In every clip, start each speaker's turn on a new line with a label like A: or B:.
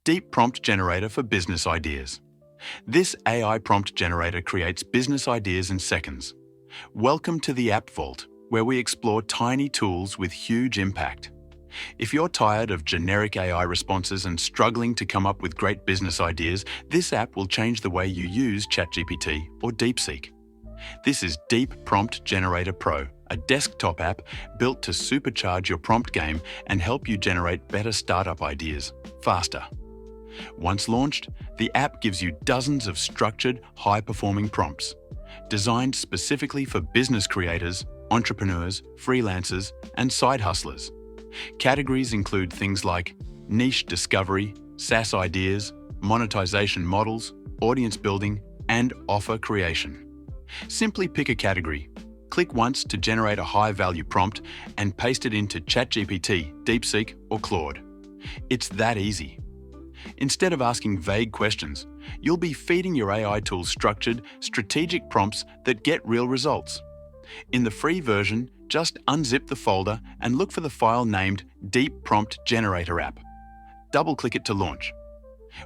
A: Deep Prompt Generator for Business Ideas. This AI prompt generator creates business ideas in seconds. Welcome to the App Vault, where we explore tiny tools with huge impact. If you're tired of generic AI responses and struggling to come up with great business ideas, this app will change the way you use ChatGPT or DeepSeek. This is Deep Prompt Generator Pro, a desktop app built to supercharge your prompt game and help you generate better startup ideas faster. Once launched, the app gives you dozens of structured, high-performing prompts, designed specifically for business creators, entrepreneurs, freelancers, and side hustlers. Categories include things like niche discovery, SaaS ideas, monetization models, audience building, and offer creation. Simply pick a category, click once to generate a high-value prompt, and paste it into ChatGPT, DeepSeek, or Claude. It's that easy. Instead of asking vague questions, you'll be feeding your AI tools structured, strategic prompts that get real results. In the free version, just unzip the folder and look for the file named Deep Prompt Generator App. Double-click it to launch.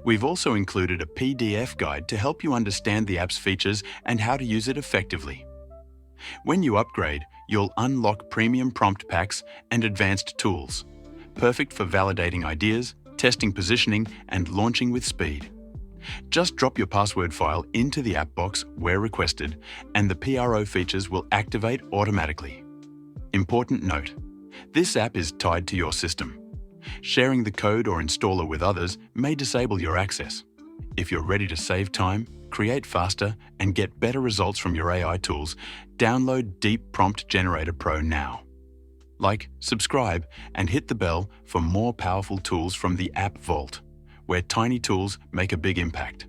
A: We've also included a PDF guide to help you understand the app's features and how to use it effectively. When you upgrade, you'll unlock premium prompt packs and advanced tools, perfect for validating ideas, testing positioning, and launching with speed. Just drop your password file into the app box where requested, and the PRO features will activate automatically. Important note: this app is tied to your system. Sharing the code or installer with others may disable your access. If you're ready to save time, create faster, and get better results from your AI tools, download Deep Prompt Generator Pro now. Like, subscribe, and hit the bell for more powerful tools from the App Vault, where tiny tools make a big impact.